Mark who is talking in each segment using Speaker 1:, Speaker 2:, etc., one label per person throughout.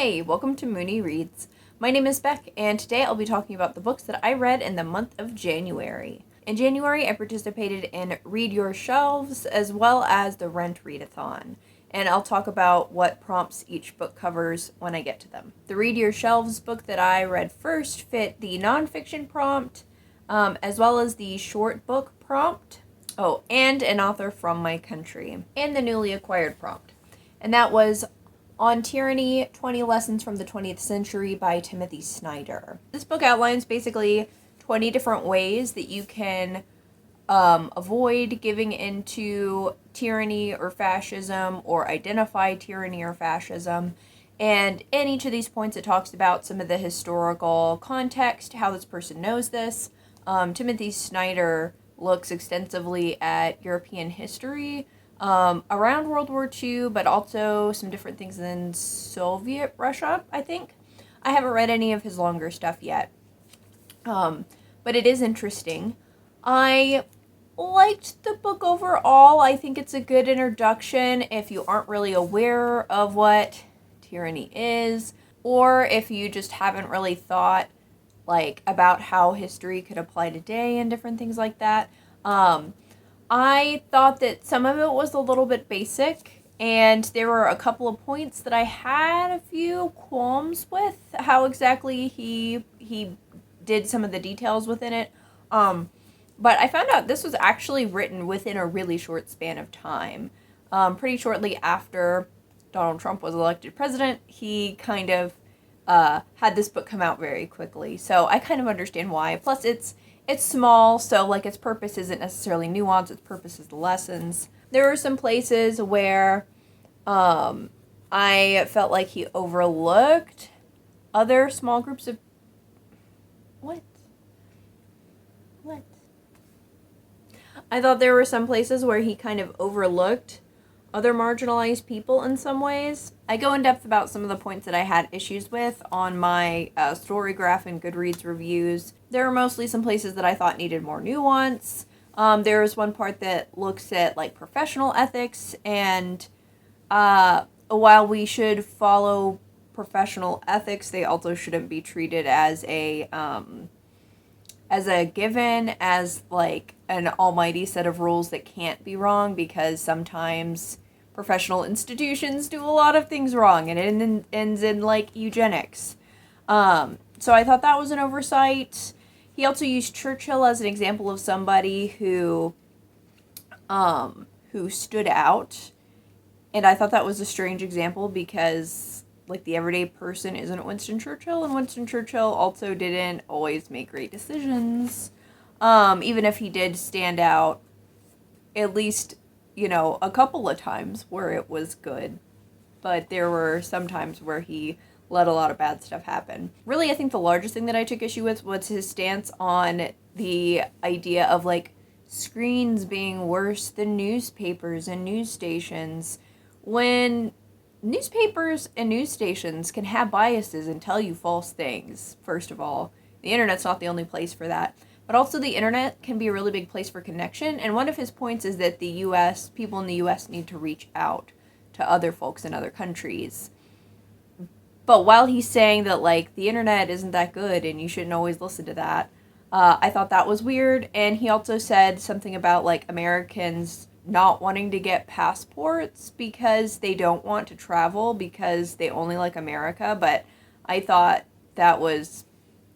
Speaker 1: Hey, welcome to Mooney Reads. My name is Beck, and today I'll be talking about the books that I read in the month of January. In January, I participated in Read Your Shelves as well as the Rent Readathon, and I'll talk about what prompts each book covers when I get to them. The Read Your Shelves book that I read first fit the nonfiction prompt, as well as the short book prompt. Oh, and an author from my country, and the newly acquired prompt. And that was On Tyranny, 20 Lessons from the 20th Century by Timothy Snyder. This book outlines basically 20 different ways that you can avoid giving into tyranny or fascism or identify tyranny or fascism. And in each of these points, it talks about some of the historical context, how this person knows this. Timothy Snyder looks extensively at European history around World War II, but also some different things in Soviet Russia, I think. I haven't read any of his longer stuff yet, but it is interesting. I liked the book overall. I think it's a good introduction if you aren't really aware of what tyranny is, or if you just haven't really thought about how history could apply today and different things like that. I thought that some of it was a little bit basic, and there were a couple of points that I had a few qualms with how exactly he did some of the details within it. But I found out this was actually written within a really short span of time. Pretty shortly after Donald Trump was elected president, he kind of had this book come out very quickly. So I kind of understand why. Plus, it's small, so its purpose isn't necessarily nuance. Its purpose is the lessons. There were some places where I felt like he overlooked other small groups of... What? I thought there were some places where he kind of overlooked other marginalized people in some ways. I go in depth about some of the points that I had issues with on my Storygraph and Goodreads reviews. There are mostly some places that I thought needed more nuance. There was one part that looks at professional ethics, and while we should follow professional ethics, they also shouldn't be treated as a given, as an almighty set of rules that can't be wrong, because sometimes professional institutions do a lot of things wrong, and it ends in eugenics. So I thought that was an oversight. He also used Churchill as an example of somebody who stood out, and I thought that was a strange example because the everyday person isn't Winston Churchill, and Winston Churchill also didn't always make great decisions. Even if he did stand out, at least, a couple of times where it was good. But there were some times where he let a lot of bad stuff happen. Really, I think the largest thing that I took issue with was his stance on the idea of, screens being worse than newspapers and news stations, when newspapers and news stations can have biases and tell you false things, first of all. The internet's not the only place for that. But also the internet can be a really big place for connection, and one of his points is that people in the US need to reach out to other folks in other countries. But while he's saying that, the internet isn't that good and you shouldn't always listen to that, I thought that was weird. And he also said something about, Americans not wanting to get passports because they don't want to travel because they only like America. But I thought that was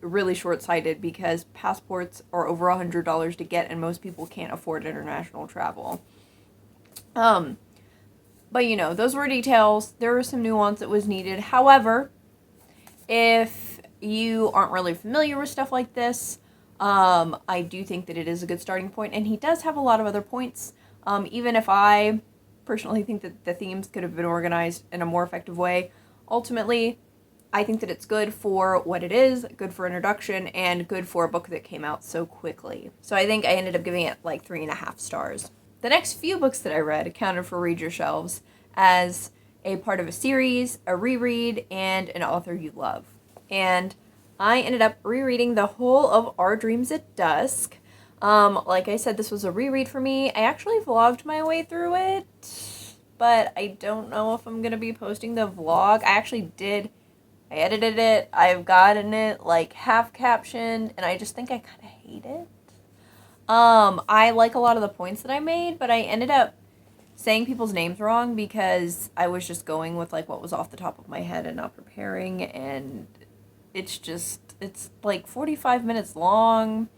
Speaker 1: really short-sighted because passports are over $100 to get, and most people can't afford international travel. But those were details. There was some nuance that was needed. However, if you aren't really familiar with stuff like this, I do think that it is a good starting point, and he does have a lot of other points. Even if I personally think that the themes could have been organized in a more effective way, ultimately, I think that it's good for what it is, good for introduction, and good for a book that came out so quickly. So I think I ended up giving it 3.5 stars. The next few books that I read accounted for Read Your Shelves as a part of a series, a reread, and an author you love. And I ended up rereading the whole of Our Dreams at Dusk. Like I said, this was a reread for me. I actually vlogged my way through it, but I don't know if I'm going to be posting the vlog. I actually did I edited it. I've gotten it like half captioned, and I just think I kind of hate it. I like a lot of the points that I made, but I ended up saying people's names wrong because I was just going with like what was off the top of my head and not preparing, and it's like 45 minutes long.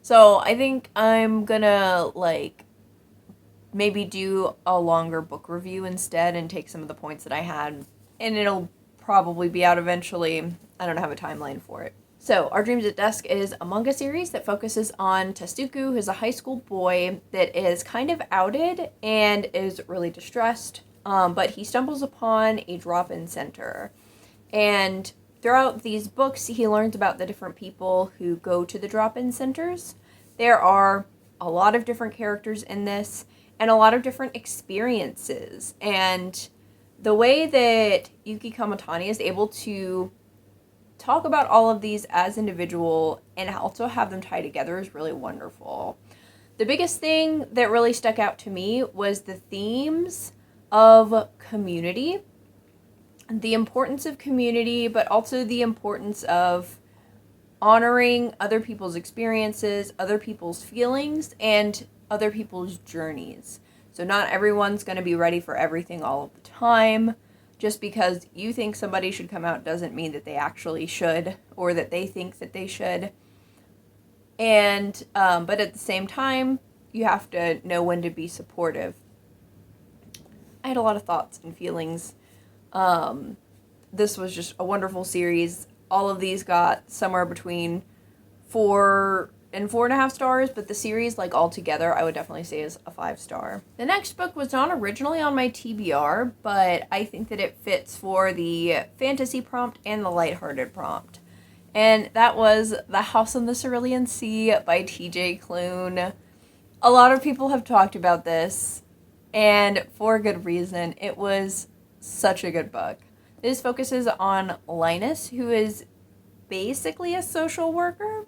Speaker 1: So I think I'm gonna like maybe do a longer book review instead and take some of the points that I had, and it'll probably be out eventually. I don't have a timeline for it. So, Our Dreams at Dusk is a manga series that focuses on Testuku, who's a high school boy that is kind of outed and is really distressed, but he stumbles upon a drop-in center. And throughout these books, he learns about the different people who go to the drop-in centers. There are a lot of different characters in this, and a lot of different experiences. And the way that Yuhki Kamanatani is able to talk about all of these as individual and also have them tie together is really wonderful. The biggest thing that really stuck out to me was the themes of community, the importance of community, but also the importance of honoring other people's experiences, other people's feelings, and other people's journeys. So not everyone's going to be ready for everything all of the time. Just because you think somebody should come out doesn't mean that they actually should, or that they think that they should. And, but at the same time, you have to know when to be supportive. I had a lot of thoughts and feelings. This was just a wonderful series. All of these got somewhere between 4 and 4.5 stars, but the series, like, all together, I would definitely say is a 5-star. The next book was not originally on my TBR, but I think that it fits for the fantasy prompt and the lighthearted prompt. And that was The House on the Cerulean Sea by TJ Klune. A lot of people have talked about this, and for a good reason. It was such a good book. This focuses on Linus, who is basically a social worker.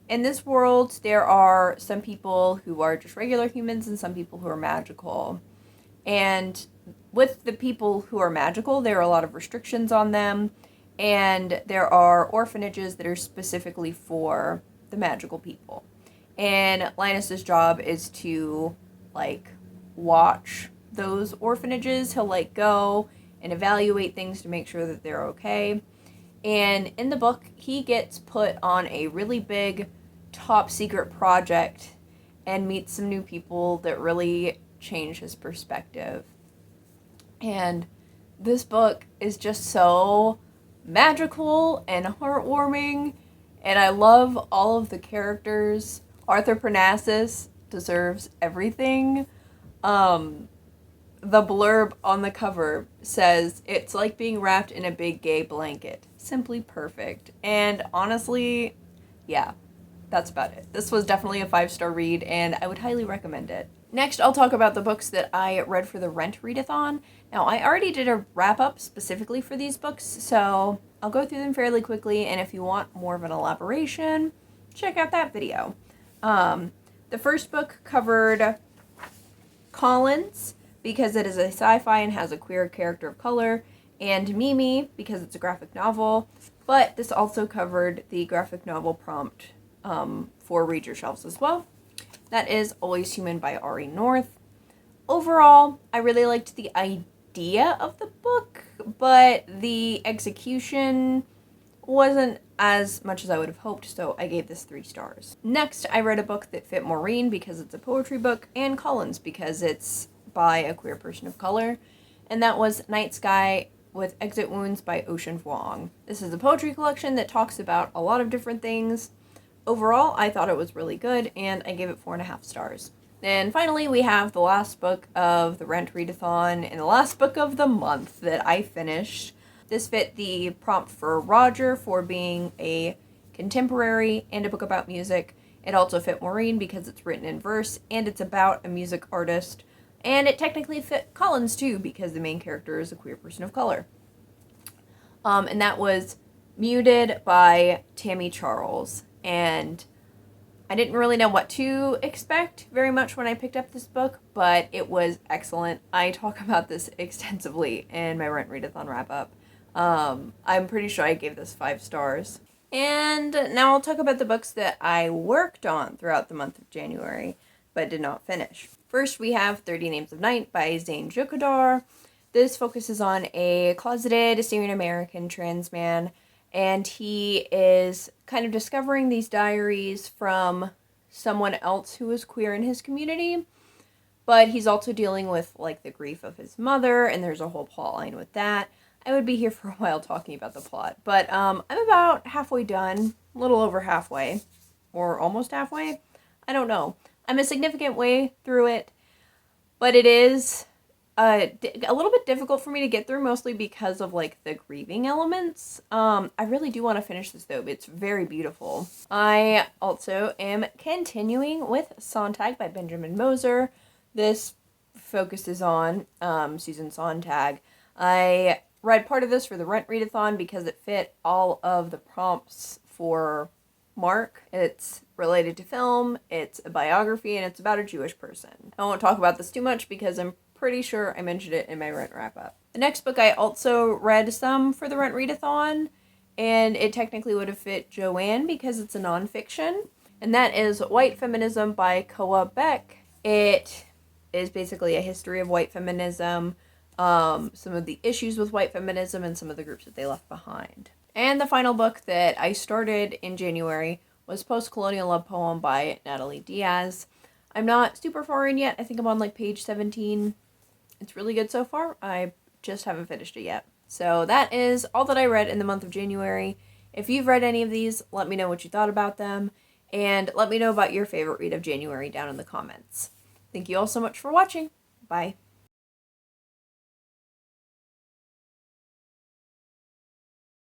Speaker 1: In this world, there are some people who are just regular humans and some people who are magical. And with the people who are magical, there are a lot of restrictions on them. And there are orphanages that are specifically for the magical people. And Linus's job is to, like, watch those orphanages. He'll, like, go and evaluate things to make sure that they're okay. And in the book, he gets put on a really big top secret project and meets some new people that really change his perspective. And this book is just so magical and heartwarming, and I love all of the characters. Arthur Parnassus deserves everything. The blurb on the cover says, "It's like being wrapped in a big gay blanket. Simply perfect." And honestly, yeah, that's about it. This was definitely a 5-star read, and I would highly recommend it. Next, I'll talk about the books that I read for the Rent Readathon. Now, I already did a wrap-up specifically for these books, so I'll go through them fairly quickly, and if you want more of an elaboration, check out that video. The first book covered Collins, because it is a sci-fi and has a queer character of color, and Mimi, because it's a graphic novel, but this also covered the graphic novel prompt for Read Your Shelves as well. That is Always Human by Ari North. Overall, I really liked the idea of the book, but the execution wasn't as much as I would have hoped, so I gave this 3 stars. Next, I read a book that fit Maureen because it's a poetry book, and Collins because it's by a queer person of color, and that was Night Sky with Exit Wounds by Ocean Vuong. This is a poetry collection that talks about a lot of different things. Overall, I thought it was really good, and I gave it 4.5 stars. And finally, we have the last book of the Rent Readathon and the last book of the month that I finished. This fit the prompt for Roger for being a contemporary and a book about music. It also fit Maureen because it's written in verse, and it's about a music artist. And it technically fit Collins, too, because the main character is a queer person of color. And that was Muted by Tami Charles. And I didn't really know what to expect very much when I picked up this book, but it was excellent. I talk about this extensively in my Rent Readathon wrap-up. I'm pretty sure I gave this 5 stars. And now I'll talk about the books that I worked on throughout the month of January, but did not finish. First, we have 30 Names of Night by Zeyn Joukahdar. This focuses on a closeted Syrian American trans man, and he is kind of discovering these diaries from someone else who is queer in his community, but he's also dealing with, like, the grief of his mother, and there's a whole plot line with that. I would be here for a while talking about the plot, but I'm about halfway done, a little over halfway, or almost halfway. I don't know. I'm a significant way through it, but it is a little bit difficult for me to get through, mostly because of, like, the grieving elements. I really do want to finish this, though. It's very beautiful. I also am continuing with Sontag by Benjamin Moser. This focuses on Susan Sontag. I read part of this for the Rent Readathon because it fit all of the prompts for Mark. It's related to film, it's a biography, and it's about a Jewish person. I won't talk about this too much because I'm pretty sure I mentioned it in my Rent wrap-up. The next book I also read some for the Rent Readathon, and it technically would have fit Joanne because it's a nonfiction, and that is White Feminism by Beck. It is basically a history of white feminism, some of the issues with white feminism, and some of the groups that they left behind. And the final book that I started in January was Postcolonial Love Poem by Natalie Díaz. I'm not super far in yet. I think I'm on like page 17. It's really good so far. I just haven't finished it yet. So that is all that I read in the month of January. If you've read any of these, let me know what you thought about them, and let me know about your favorite read of January down in the comments. Thank you all so much for watching. Bye.